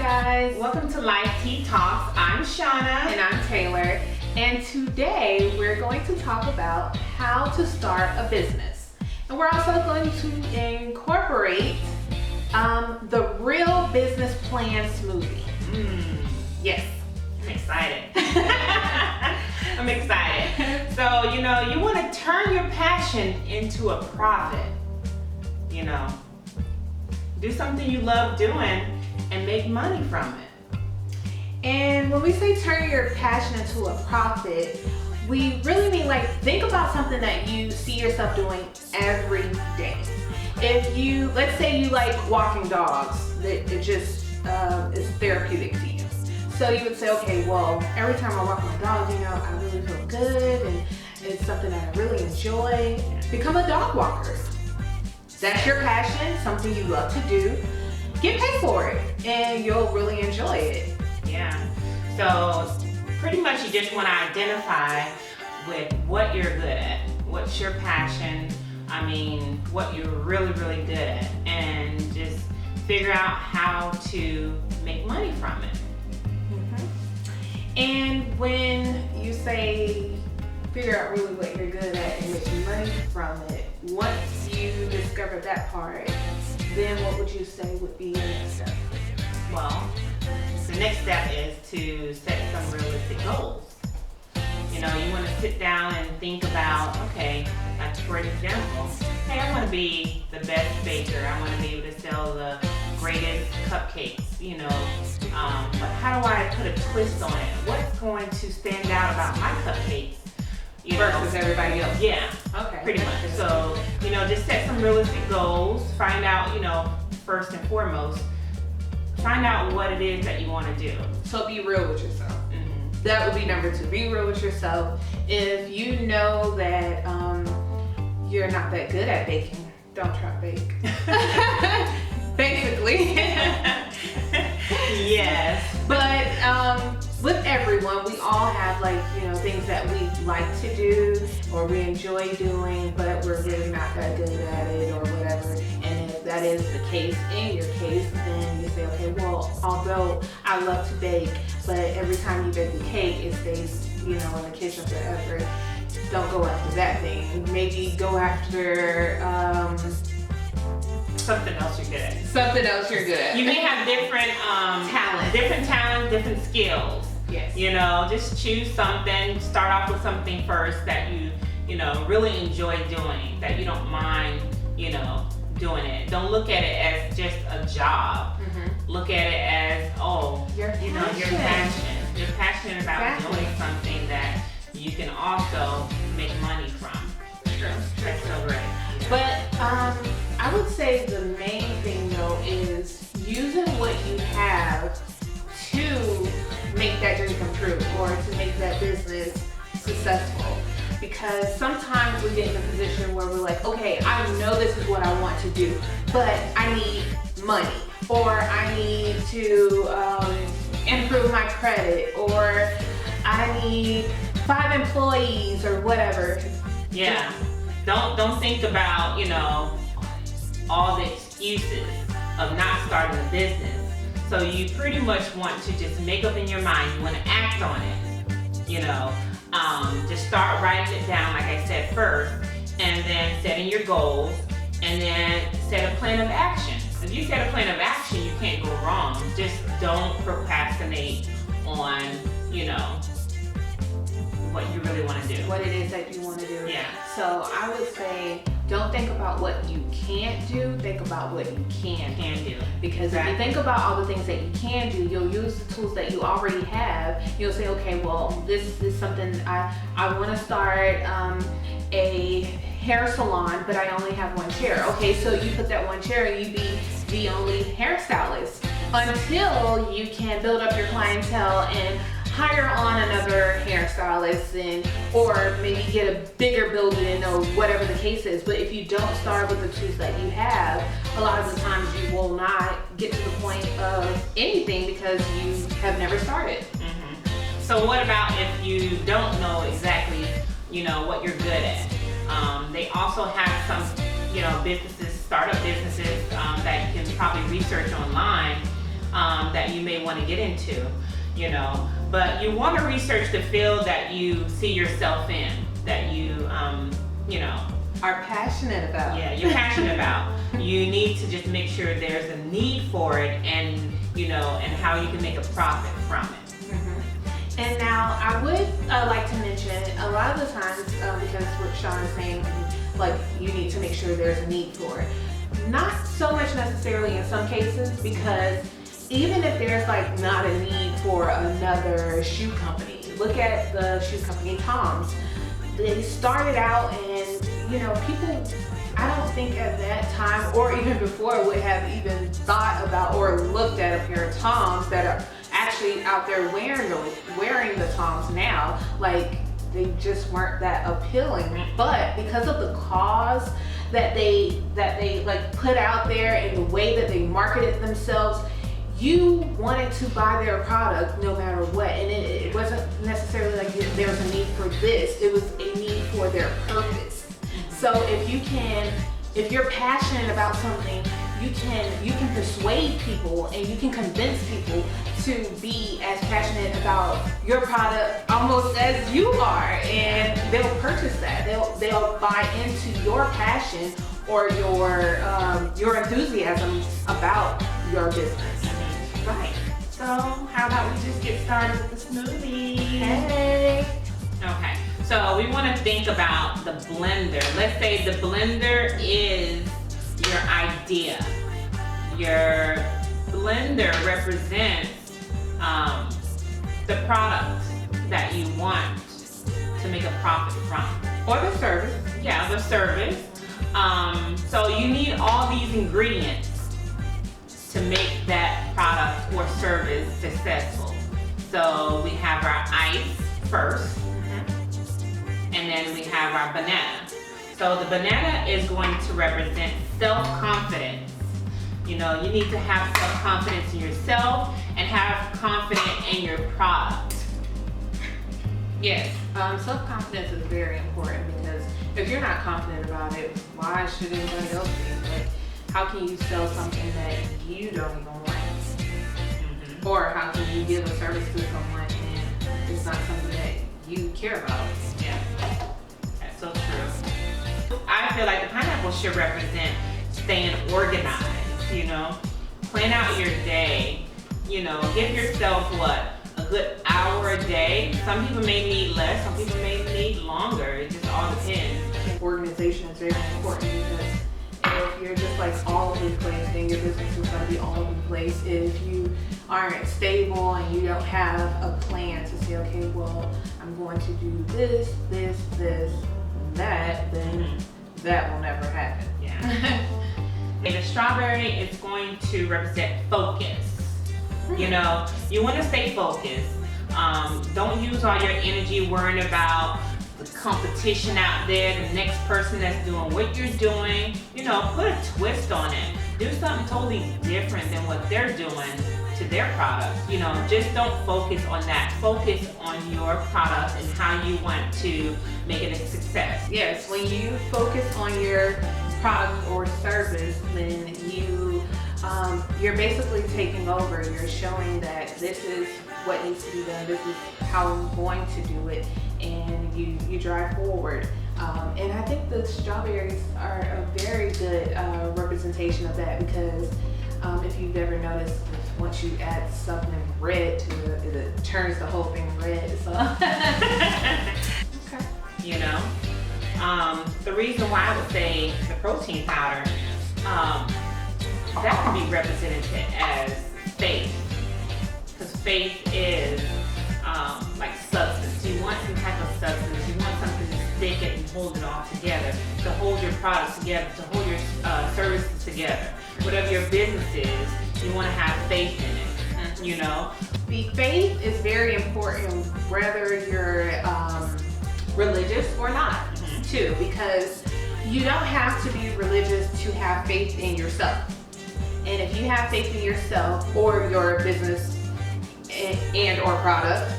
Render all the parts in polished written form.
guys, Welcome to LifeTea Talks. I'm Shauna. and I'm Taylor, and today we're going to talk about how to start a business. And we're also going to incorporate the Real Business Plan Smoothie. Yes, I'm excited. I'm excited. So, you want to turn your passion into a profit. Do something you love doing and make money from it. And when we say turn your passion into a profit, we really mean think about something that you see yourself doing every day. If you, let's say you like walking dogs, that it just is therapeutic to you. So you would say, okay, well, every time I walk my dog, I really feel good and it's something that I really enjoy. Become a dog walker. That's your passion, something you love to do. Get paid for it and you'll really enjoy it. Yeah. So pretty much you just want to identify with what you're good at. What's your passion? What you're really, really good at. And just figure out how to make money from it. And when you say figure out really what you're good at and make money from it, once you discover that part, then what would you say would be your next step? Well, the next step is to set some realistic goals. You want to sit down and think about, okay, like for example, hey, I want to be the best baker. I want to be able to sell the greatest cupcakes, but how do I put a twist on it? What's going to stand out about my cupcakes? Versus everybody else. Yeah, Okay. pretty much. So, just set some realistic goals. Find out, first and foremost, find out what it is that you want to do. So be real with yourself. That would be number 2. Be real with yourself. If you know that you're not that good at baking, don't try to bake. Basically. Yes. But with everyone, we all have things that we like to do or we enjoy doing, but we're really not that good at it or whatever. And if that is the case in your case, then you say, okay, well, although I love to bake, but every time you bake a cake, it stays, in the kitchen forever. Don't go after that thing. Maybe go after Something else you're good at. something else you're good at. You may have different talents, different skills. Yes. Just choose something. Start off with something first that you really enjoy doing, that you don't mind, doing it. Don't look at it as just a job. Look at it as, your passion. You're passionate about doing something that you can also make money from. True. That's so great. But I would say the main thing though is using what you have to make that dream come true or to make that business successful. Because sometimes we get in a position where we're like, okay, I know this is what I want to do, but I need money or I need to improve my credit or I need 5 employees or whatever. Yeah. Don't think about, all the excuses of not starting a business. So you pretty much want to just make up in your mind, you want to act on it. Just start writing it down, like I said first, and then setting your goals, and then set a plan of action. If you set a plan of action, you can't go wrong. Just don't procrastinate on, what you really want to do. What it is that you want to do. Yeah. So I would say don't think about what you can't do, think about what you can do. Because if you think about all the things that you can do, you'll use the tools that you already have. You'll say, okay, well, this is something I want to start a hair salon, but I only have 1 chair. Okay, so you put that 1 chair and you be the only hairstylist until you can build up your clientele and hire on another hairstylist or maybe get a bigger building or whatever the case is. But if you don't start with the tools that you have, a lot of the times you will not get to the point of anything because you have never started. So what about if you don't know exactly, what you're good at? They also have some, businesses, startup businesses that you can probably research online that you may want to get into, you know. But you want to research the field that you see yourself in, that you, you know, are passionate about. Yeah, you're passionate about. You need to just make sure there's a need for it, and you know, and how you can make a profit from it. Mm-hmm. And now I would like to mention a lot of the times, because what Sean is saying, like you need to make sure there's a need for it. Not so much necessarily in some cases, because even if there's like not a need for another shoe company, look at the shoe company Tom's. They started out, and you know, people, I don't think at that time or even before would have even thought about or looked at a pair of Toms that are actually out there wearing the Toms now. Like, they just weren't that appealing. But because of the cause that they like put out there and the way that they marketed themselves, you wanted to buy their product no matter what. And it wasn't necessarily like there was a need for this, it was a need for their purpose. So if you're passionate about something, you can persuade people and you can convince people to be as passionate about your product almost as you are, and they'll purchase that. They'll buy into your passion or your enthusiasm about your business. Right. So how about we just get started with the smoothie? Hey. Okay. So we want to think about the blender. Let's say the blender is your idea. Your blender represents the product that you want to make a profit from. Or the service. Yeah, the service. So you need all these ingredients to make that product or service successful. So we have our ice first, and then we have our banana. So the banana is going to represent self-confidence. You know, you need to have self-confidence in yourself and have confidence in your product. Yes. Self-confidence is very important, because if you're not confident about it, why should anybody else be? Like, how can you sell something that you don't even like? Mm-hmm. Or how can you give a service to someone and it's not something that you care about? Yeah, that's so true. I feel like the pineapple should represent staying organized, you know? Plan out your day, you know, give yourself a good hour a day. Some people may need less, some people may need longer. It just all depends. I think organization is very important, because if you're just like all over the place, then your business is going to be all over the place. If you aren't stable and you don't have a plan to say, okay, well, I'm going to do this, and that, then that will never happen. Yeah. And the strawberry is going to represent focus. You know, you want to stay focused. Don't use all your energy worrying about the competition out there, the next person that's doing what you're doing. You know, put a twist on it. Do something totally different than what they're doing to their product. You know, just don't focus on that. Focus on your product and how you want to make it a success. Yes, when you focus on your product or service, then you're basically taking over. You're showing that this is what needs to be done, this is how I'm going to do it, and you drive forward. And I think the strawberries are a very good representation of that, because if you've ever noticed, once you add something red to it, it turns the whole thing red. So. Okay. You know, the reason why I would say the protein powder, that can be represented as faith, because faith is like substance. You want some type of substance. You want something to stick it and hold it all together, to hold your products together, to hold your services together. Whatever your business is, you want to have faith in it. You know, the faith is very important, whether you're religious or not, too, because you don't have to be religious to have faith in yourself. And if you have faith in yourself or your business and or product,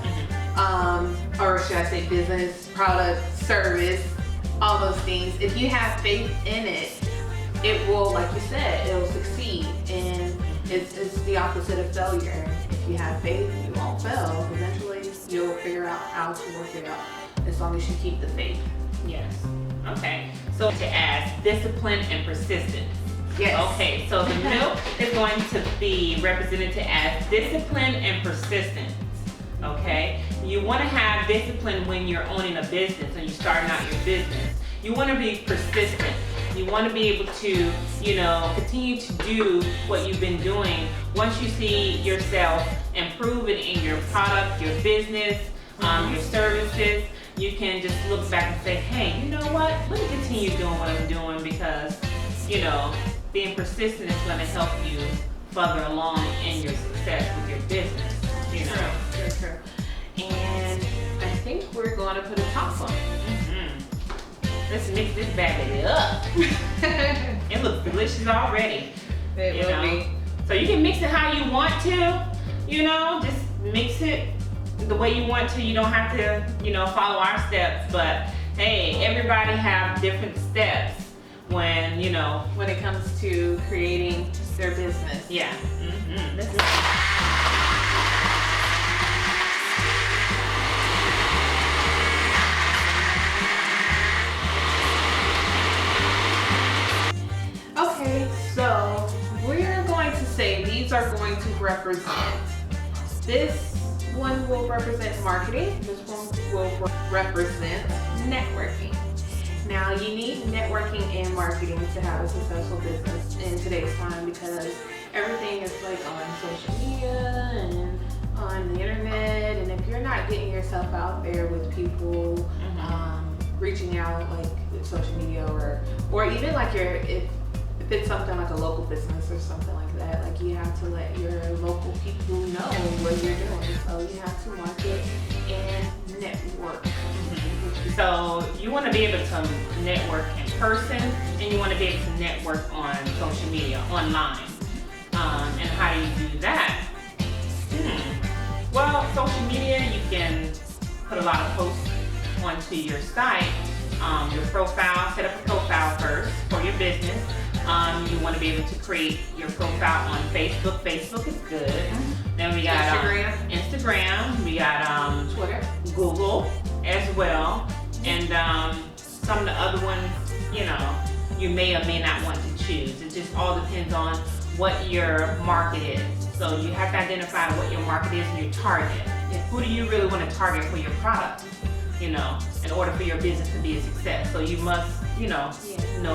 or should I say business, product, service, all those things, if you have faith in it, it will, like you said, it will succeed. And It's the opposite of failure. If you have faith, you won't fail. Eventually, you'll figure out how to work it out as long as you keep the faith. Yes. Okay. So to add discipline and persistence. Yes. Okay. So the milk is going to be represented as discipline and persistence. Okay. You want to have discipline when you're owning a business and you're starting out your business. You want to be persistent. You want to be able to, continue to do what you've been doing. Once you see yourself improving in your product, your business, your services, you can just look back and say, hey, you know what? Let me continue doing what I'm doing because, being persistent is going to help you further along in your success with your business. True, true. And I think we're going to put a top on it. Let's mix this bad baby up. It looks delicious already. It will be. So you can mix it how you want to, just mix it the way you want to. You don't have to, follow our steps, but hey, everybody have different steps when it comes to creating their business. Yeah. Okay, so we're going to say these are going to represent. This one will represent marketing. This one will represent networking. Now, you need networking and marketing to have a successful business in today's time because everything is like on social media and on the internet. And if you're not getting yourself out there with people, reaching out like with social media or even like if it's something like a local business or something like that, like you have to let your local people know what you're doing. So you have to market and network. So you want to be able to network in person and you want to be able to network on social media, online. And how do you do that? Well, social media, you can put a lot of posts onto your site. Your profile, set up a profile first for your business. You want to be able to create your profile on Facebook. Facebook is good. Then we got Instagram. We got Twitter, Google as well, and some of the other ones, you may or may not want to choose. It just all depends on what your market is. So you have to identify what your market is and your target. Yes. Who do you really want to target for your product? In order for your business to be a success. So you must, know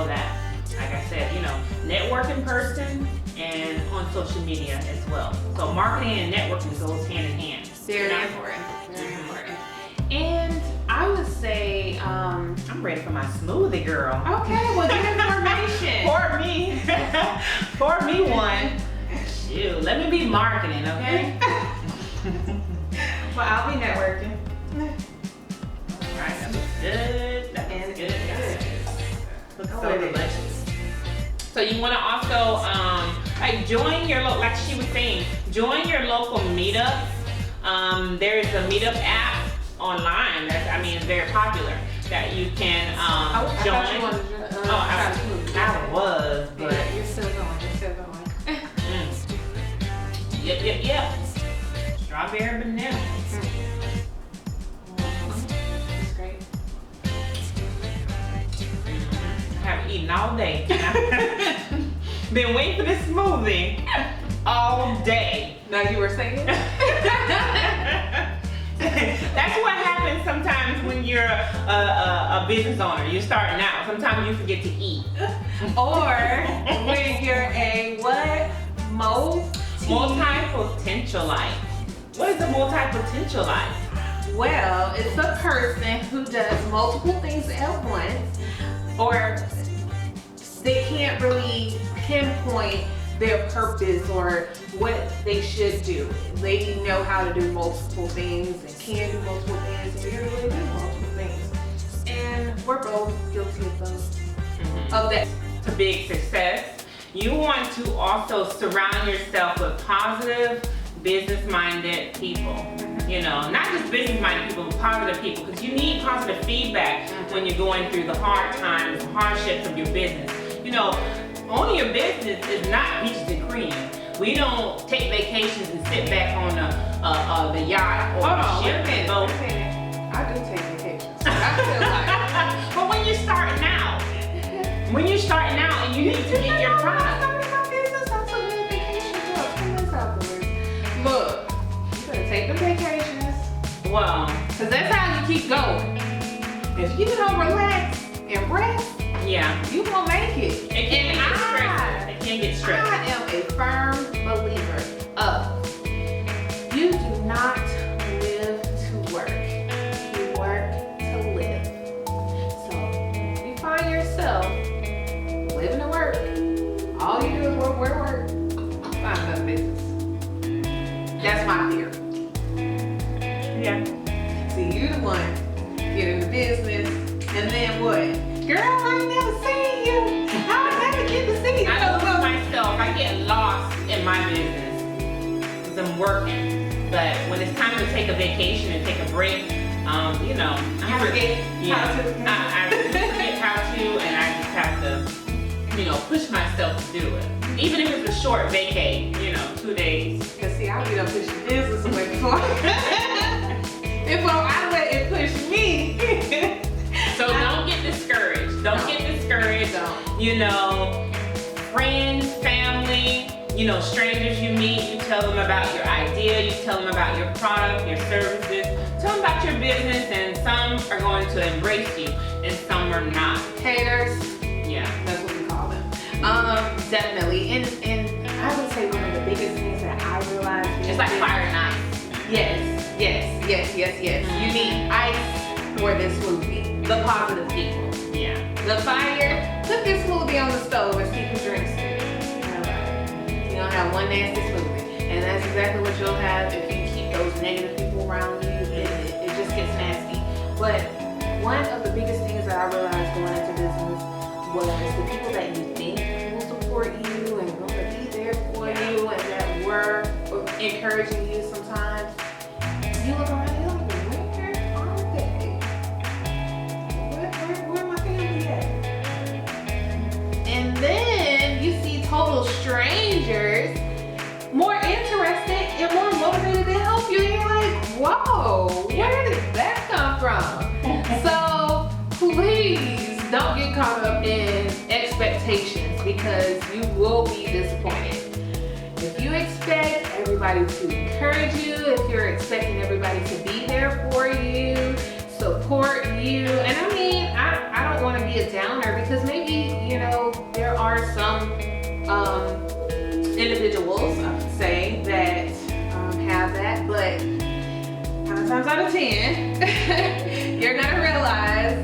that. Like I said, network in person and on social media as well. So marketing and networking goes hand in hand. Very important. Very important. And I would say, I'm ready for my smoothie, girl. Okay, well, get information. Pour me one. Shoot, let me be marketing, okay? Well, I'll be networking. Alright, that looks good. That is good, guys. Looks so delicious. So you want to also join your like she was saying, join your local meetups. There is a meetup app online it's very popular that you can join. I was, but yeah, you're still going. Yep. Strawberry banana. Have eaten all day. Been waiting for this smoothie all day. Now you were saying? That's what happens sometimes when you're a business owner. You're starting out. Sometimes you forget to eat. Or when you're a what? Multi-potentialite. What is a multi-potentialite? Well, it's a person who does multiple things at once, or they can't really pinpoint their purpose or what they should do. They know how to do multiple things and can do multiple things and usually do multiple things. And we're both guilty of those. Of that. To big success, you want to also surround yourself with positive, business-minded people. Not just business-minded people, but positive people, because you need positive feedback when you're going through the hard times, hardships of your business. Owning your business is not peaches and cream. We don't take vacations and sit back on the yacht or Hold the on, wait ship. a minute. Go. I do take vacations. I feel like. But when you're starting out, and you need to get your product. Look, you better take the vacations. Well, Cause that's how you keep going. If you don't relax and rest, yeah. you won't make it. It can get stressful. It can get stressful. I am a firm believer of you do not live to work. You work to live. So if you find yourself living to work, all you do is work, find another business. That's my theory. Yeah. See, you the one get in the business, and then what? Girl, I ain't never seen you. How I never get to see you? I know myself, I get lost in my business because I'm working. But when it's time to take a vacation and take a break, you know, I forget yeah, how to. I forget how to, and I just have to, you know, push myself to do it. Even if it's a short vacay, you know, 2 days. Cause see, I'll be done pushing business away before I let it push me. So don't get discouraged. Don't get discouraged. You know, friends, family, you know, strangers you meet, you tell them about your idea, you tell them about your product, your services, tell them about your business, and some are going to embrace you and some are not. Haters, Yeah. that's what we call them. Definitely. And I would say one of the biggest things that I realized Just like fire and ice. Yes. You need ice for this smoothie. The positive people. Yeah. The fire, put this smoothie on the stove and see who drinks it. You're gonna have one nasty smoothie. And that's exactly what you'll have if you keep those negative people around you. It just gets nasty. But one of the biggest things that I realized going into business was the people that you think will support you and gonna be there for you and that were encouraging you sometimes. You look around, you're like, where are they? Where my family at? And then you see total strangers more interested and more motivated to help you. And you're like, whoa, where did that come from? So please don't get caught up in expectations because you will be disappointed. If you expect everybody to encourage you, if you're expecting everybody to be there for you, support you, and I mean, I don't want to be a downer because maybe, you know, there are some individuals, I would say, that have that, but 9 times out of 10, you're gonna realize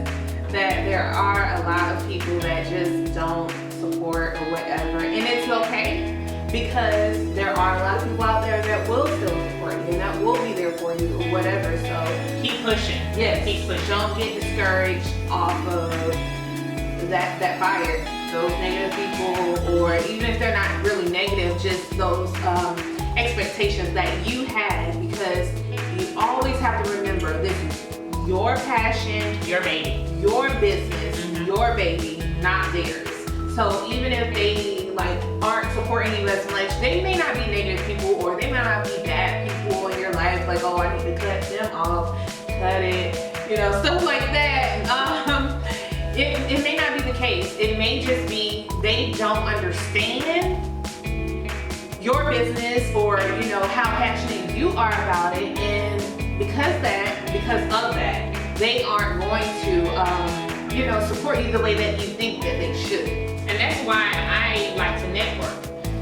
that there are a lot of people that just don't support or whatever, and it's okay. Because there are a lot of people out there that will still support you and that will be there for you or whatever. So Keep pushing. yes, Keep pushing. don't get discouraged off of that fire. Those negative people, or even if they're not really negative, just those expectations that you had, because you always have to remember this is your passion, Your baby. your business, your baby, not theirs. So even if they aren't supporting you as much, they may not be negative people or they may not be bad people in your life, like, oh, I need to cut them off, cut it, you know, stuff like that. It may not be the case. It may just be they don't understand your business or, you know, how passionate you are about it, and because of that, they aren't going to, you know, support you the way that you think that they should. And that's why I like to network.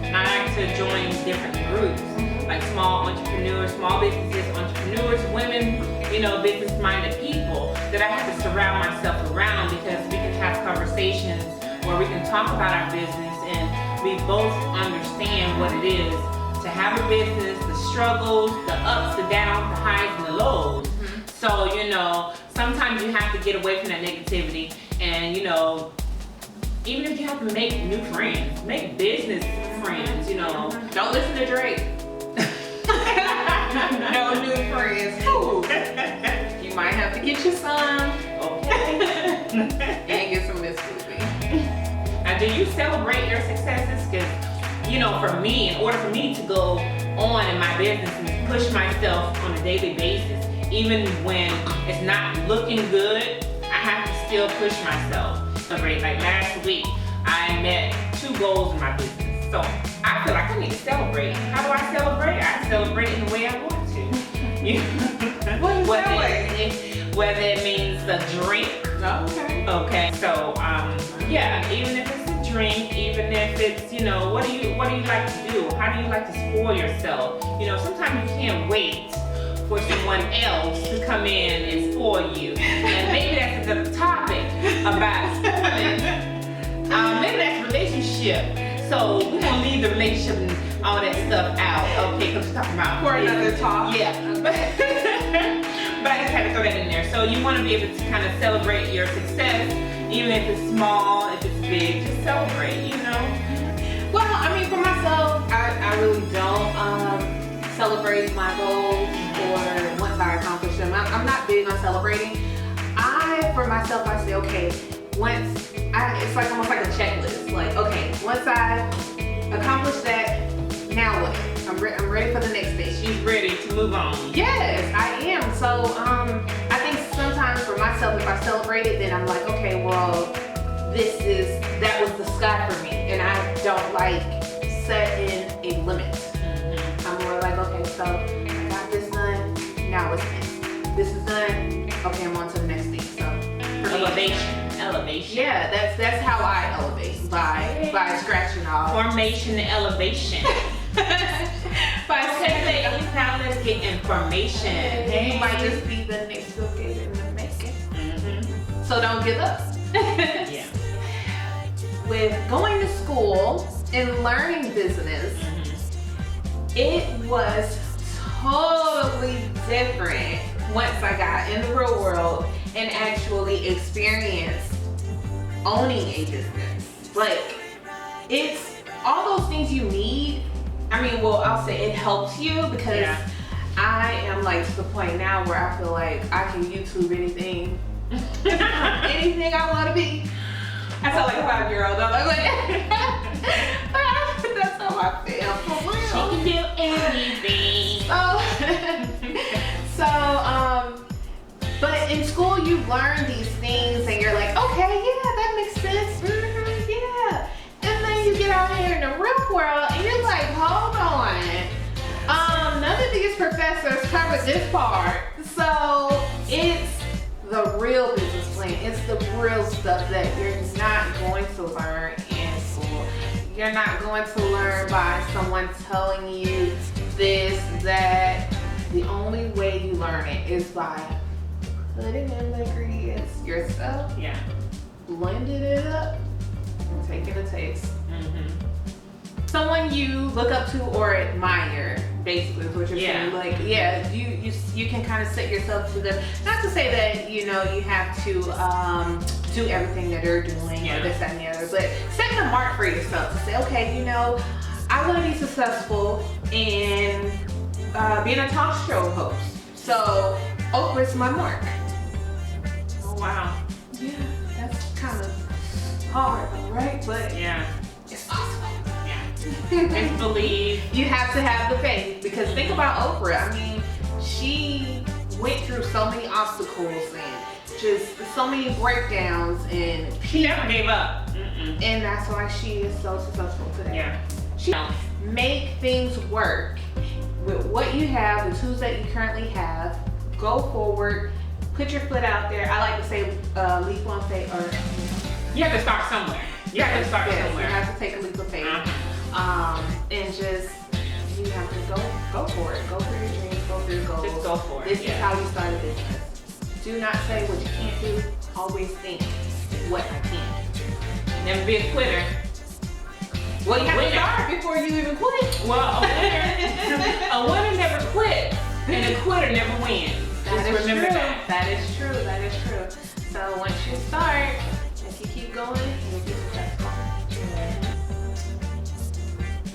And I like to join different groups, like small entrepreneurs, small businesses, entrepreneurs, women, you know, business-minded people that I have to surround myself around, because we can have conversations where we can talk about our business and we both understand what it is to have a business, the struggles, the ups, the downs, the highs and the lows. So, you know, sometimes you have to get away from that negativity and, you know, even if you have to make new friends, make business friends, you know. Don't listen to Drake. No new friends. Ooh. You might have to get you some. Okay. And get some Miss Movie. Now, do you celebrate your successes? Because you know, for me, in order for me to go on in my business and push myself on a daily basis, even when it's not looking good, I have to still push myself. Like last week, I met 2 goals in my business. So I feel like I need to celebrate. How do I celebrate? I celebrate in the way I want to. Whether it means a drink. Okay. So yeah, even if it's a drink, even if it's, you know, what do you like to do? How do you like to spoil yourself? You know, sometimes you can't wait for someone else to come in and spoil you. And maybe that's another topic about spoiling. Maybe that's relationship. So we're gonna leave the relationship and all that stuff out, okay? Because we're talking about For another talk. Yeah. But I just had to throw that in there. So you want to be able to kind of celebrate your success, even if it's small, if it's big, just celebrate, you know? Well, I mean, for myself, I really don't celebrate my goals or once I accomplish them. I'm not big on celebrating. For myself, I say, okay, it's like almost like a checklist. Like, okay, once I accomplish that, now what? I'm ready for the next stage. She's ready to move on. Yes, I am. So I think sometimes for myself, if I celebrate it, then I'm like, okay, well, that was the sky for me, and I don't like setting a limit. I'm more like, okay, so I got this done, now what's next? This is done, okay, I'm on to the next thing. So Elevation. Yeah, that's how I elevate, by scratching off. Formation and elevation. Now let's get information. Hey, you might just be the next Bill Gates in the making. So don't give up. Yeah. With going to school and learning business, it was totally different once I got in the real world and actually experienced owning a business. Like, it's all those things you need. I mean, well, I'll say it helps you because I am like to the point now where I feel like I can YouTube anything, anything I want to be. I sound like a 5-year-old. I'm like, that's how I feel for real. She can do anything. But in school you learn these things and you're like, okay, yeah, that makes sense. Yeah. And then you get out here in the real world and you're like, hold on. None of these professors covered this part. So it's the real business plan. It's the real stuff that you're not going to learn in school. You're not going to learn by someone telling you this, that. The only way you learn it is by putting in the ingredients yourself, blending it up, and taking a taste. Someone you look up to or admire, basically, is what you're saying. Like, you can kind of set yourself to them. Not to say that, you know, you have to do everything that they're doing or this, that, and the other, but setting a mark for yourself to say, okay, you know, I want to be successful in being a talk show host. So Oprah's my mark. Oh wow. Yeah, that's kind of hard, right? But it's possible. Just believe. You have to have the faith, because think about Oprah. I mean, she went through so many obstacles and just so many breakdowns, and she never gave up. And that's why she is so successful today. She make things work with what you have, the tools that you currently have. Go forward, put your foot out there. I like to say leap on faith, or you have to start somewhere. You have to start somewhere. You have to take a leap of faith. And just, you have to go for it. Go for your dreams, go for your goals. Just go for it. This is how you start a business. Do not say what you can't do. Always think what I can. Never be a quitter. Well, you have to start before you even quit. Well, a winner never quits, and a quitter never wins. Just remember that. That is true. That is true. So once you start, if you keep going, you'll be successful.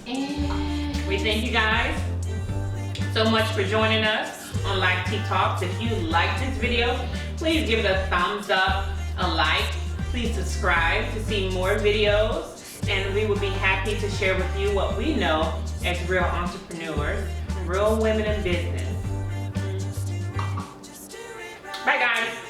And we thank you guys so much for joining us on LifeTea Talks. If you like this video, please give it a thumbs up, a like. Please subscribe to see more videos. and we would be happy to share with you what we know as real entrepreneurs, real women in business. Bye guys.